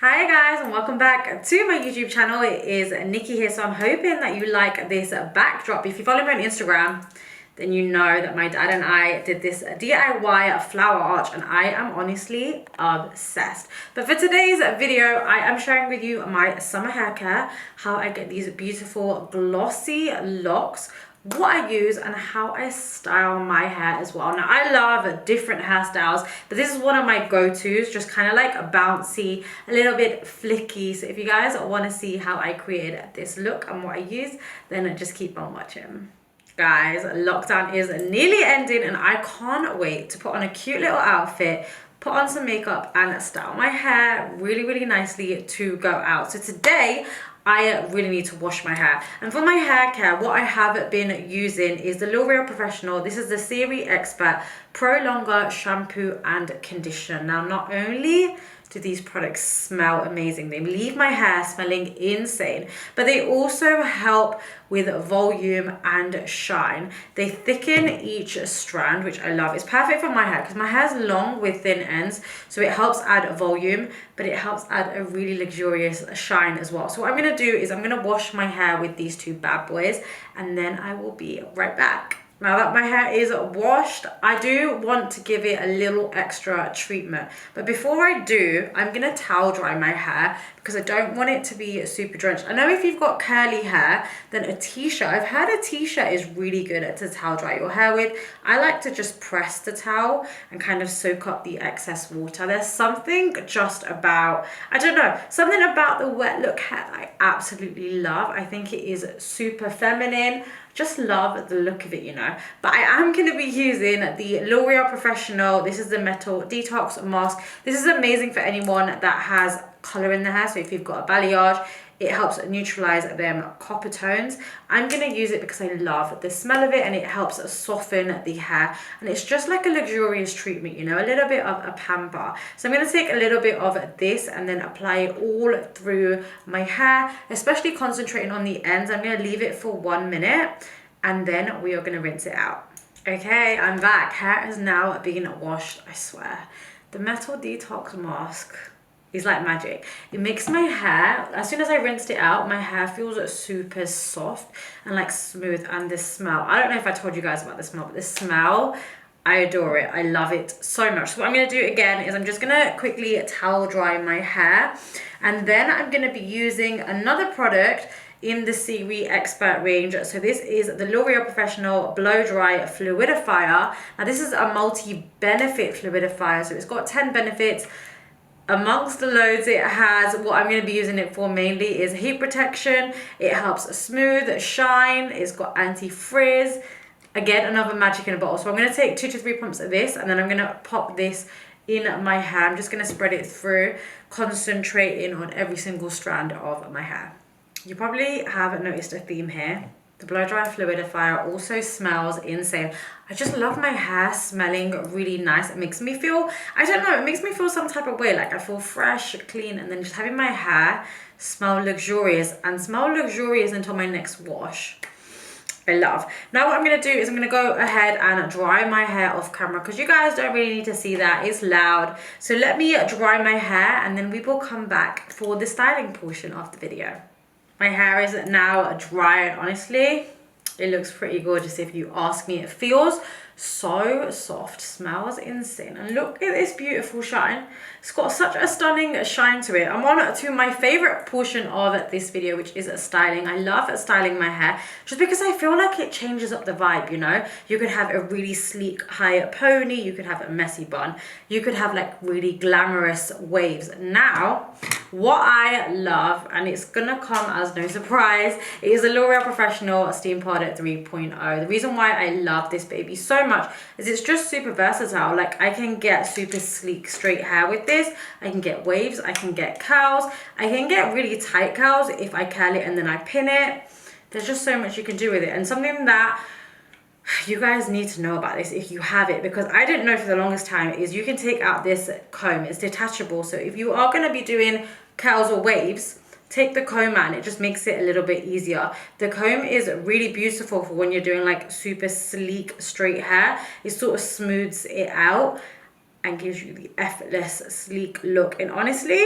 Hi guys and welcome back to my YouTube channel. It is Nikki here, so I'm hoping that you like this backdrop. If you follow me on Instagram, then you know that my dad and I did this DIY flower arch and I am honestly obsessed. But for today's video, I am sharing with you my summer hair care, how I get these beautiful glossy locks, what I use and how I style my hair as well. Now I love different hairstyles, but this is one of my go-tos, just kind of like a bouncy, a little bit flicky. So if you guys want to see how I create this look and what I use, then just keep on watching. Guys, lockdown is nearly ending and I can't wait to put on a cute little outfit, put on some makeup and style my hair really nicely to go out. So today I really need to wash my hair, and for my hair care what I have been using is the L'Oreal Professional. This is the Series Expert Pro Longer shampoo and conditioner. Now not only do these products smell amazing, they leave my hair smelling insane, but they also help with volume and shine. They thicken each strand, which I love. It's perfect for my hair because my hair is long with thin ends, so it helps add volume, but it helps add a really luxurious shine as well. So what I'm gonna do is I'm gonna wash my hair with these two bad boys and then I will be right back. Now that my hair is washed, I do want to give it a little extra treatment. But before I do, I'm going to towel dry my hair because I don't want it to be super drenched. I know if you've got curly hair, then a t-shirt, I've heard a t-shirt is really good at to towel dry your hair with. I like to just press the towel and kind of soak up the excess water. There's something just about, I don't know, something about the wet look hair that I absolutely love. I think it is super feminine. Just love the look of it, you know. But I am going to be using the L'Oreal Professional. This is the Metal Detox Mask. This is amazing for anyone that has color in their hair. So if you've got a balayage, it helps neutralize them copper tones. I'm going to use it because I love the smell of it and it helps soften the hair. And it's just like a luxurious treatment, you know, a little bit of a pamper. So I'm going to take a little bit of this and then apply it all through my hair, especially concentrating on the ends. I'm going to leave it for 1 minute and then we are going to rinse it out. Okay, I'm back. Hair has now been washed, I swear. The Metal Detox Mask is like magic. It makes my hair, as soon as I rinsed it out, my hair feels super soft and like smooth. And this smell, I don't know if I told you guys about the smell, but the smell, I adore it. I love it so much. So what I'm going to do again is I'm just going to quickly towel dry my hair, and then I'm going to be using another product in the Series Expert range. So this is the L'Oreal Professional Blow Dry Fluidifier. Now this is a multi-benefit fluidifier, so it's got 10 benefits. Amongst the loads it has, what I'm going to be using it for mainly is heat protection. It helps smooth, shine, it's got anti-frizz. Again, another magic in a bottle. So I'm going to take 2 to 3 pumps of this and then I'm going to pop this in my hair. I'm just going to spread it through, concentrating on every single strand of my hair. You probably have noticed a theme here. The blow dry fluidifier also smells insane. I just love my hair smelling really nice. It makes me feel, I don't know, it makes me feel some type of way. Like I feel fresh, clean, and then just having my hair smell luxurious and smell luxurious until my next wash. I love. Now what I'm going to do is I'm going to go ahead and dry my hair off camera because you guys don't really need to see that. It's loud. So let me dry my hair and then we will come back for the styling portion of the video. My hair is now dry and honestly, it looks pretty gorgeous if you ask me. It feels so soft, smells insane, and look at this beautiful shine. It's got such a stunning shine to it. I'm on to my favorite portion of this video, which is styling. I love styling my hair just because I feel like it changes up the vibe, you know. You could have a really sleek high pony, you could have a messy bun, you could have like really glamorous waves. Now what I love, and it's gonna come as no surprise, is the L'Oreal Professional Steam Pod 3.0. The reason why I love this baby so much is it's just super versatile. Like I can get super sleek straight hair with this, I can get waves, I can get curls, I can get really tight curls if I curl it and then I pin it. There's just so much you can do with it, and something that you guys need to know about this if you have it, because I didn't know for the longest time, is you can take out this comb. It's detachable, so if you are going to be doing curls or waves, take the comb out and it just makes it a little bit easier. The comb is really beautiful for when you're doing like super sleek straight hair. It sort of smooths it out and gives you the effortless, sleek look. And honestly,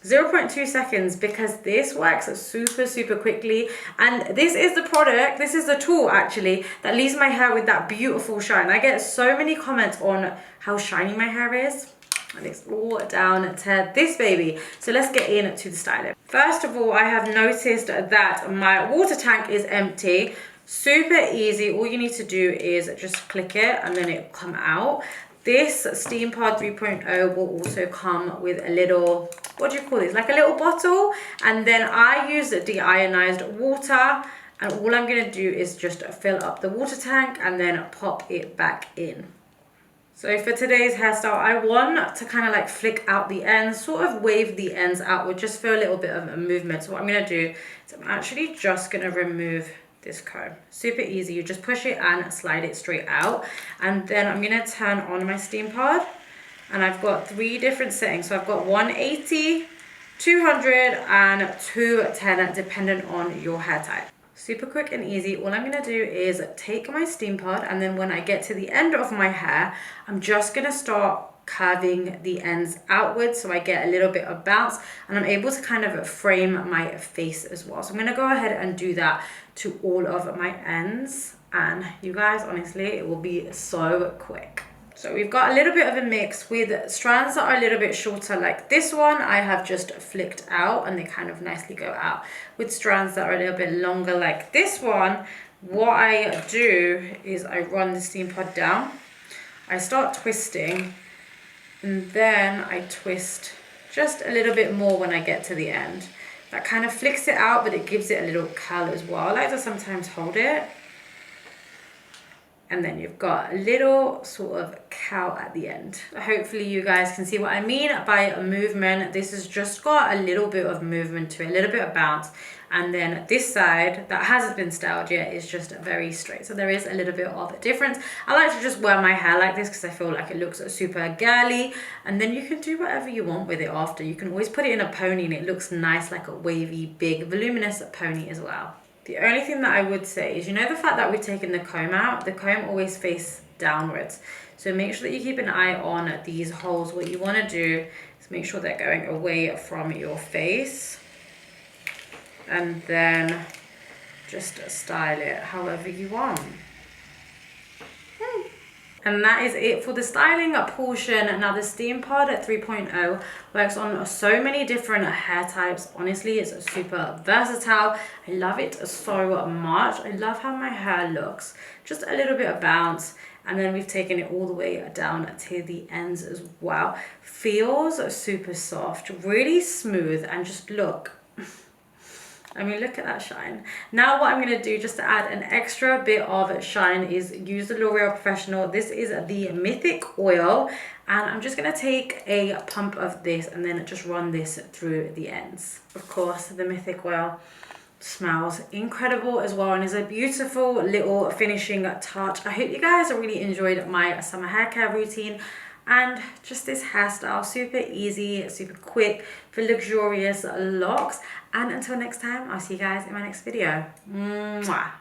0.2 seconds, because this works super, super quickly. And this is the product, this is the tool actually, that leaves my hair with that beautiful shine. I get so many comments on how shiny my hair is. And it's all down to this baby. So let's get into the styling. First of all, I have noticed that my water tank is empty. Super easy. All you need to do is just click it and then it'll come out. This Steam Pod 3.0 will also come with a little, what do you call this? Like a little bottle. And then I use deionized water. And all I'm gonna do is just fill up the water tank and then pop it back in. So for today's hairstyle, I want to kind of like flick out the ends, sort of wave the ends outward, just for a little bit of a movement. So what I'm gonna do is I'm actually just gonna remove this comb. Super easy, you just push it and slide it straight out. And then I'm gonna turn on my Steam Pod, and I've got 3 different settings. So I've got 180, 200 and 210, dependent on your hair type. Super quick and easy. All I'm gonna do is take my Steam Pod, and then when I get to the end of my hair, I'm just gonna start curving the ends outwards so I get a little bit of bounce, and I'm able to kind of frame my face as well. So I'm gonna go ahead and do that to all of my ends, and you guys, honestly, it will be so quick. So we've got a little bit of a mix with strands that are a little bit shorter, like this one I have just flicked out and they kind of nicely go out. With strands that are a little bit longer, like this one, what I do is I run the Steam Pod down, I start twisting, and then I twist just a little bit more when I get to the end. That kind of flicks it out, but it gives it a little curl as well. I like to sometimes hold it. And then you've got a little sort of cow at the end. Hopefully you guys can see what I mean by a movement. This has just got a little bit of movement to it, a little bit of bounce. And then this side that hasn't been styled yet is just very straight. So there is a little bit of a difference. I like to just wear my hair like this because I feel like it looks super girly. And then you can do whatever you want with it after. You can always put it in a pony and it looks nice, like a wavy, big, voluminous pony as well. The only thing that I would say is, you know, the fact that we've taken the comb out, the comb always faces downwards. So make sure that you keep an eye on these holes. What you want to do is make sure they're going away from your face. And then just style it however you want. And that is it for the styling portion. Now the Steam Pod 3.0 works on so many different hair types. Honestly, it's super versatile. I love it so much. I love how my hair looks. Just a little bit of bounce. And then we've taken it all the way down to the ends as well. Feels super soft, really smooth, and just look. I mean, look at that shine. Now what I'm going to do just to add an extra bit of shine is use the L'Oreal Professional. This is the Mythic Oil, and I'm just going to take a pump of this and then just run this through the ends. Of course, the Mythic Oil smells incredible as well and is a beautiful little finishing touch. I hope you guys really enjoyed my summer hair care routine. And just this hairstyle, super easy, super quick for luxurious locks. And until next time, I'll see you guys in my next video. Mwah.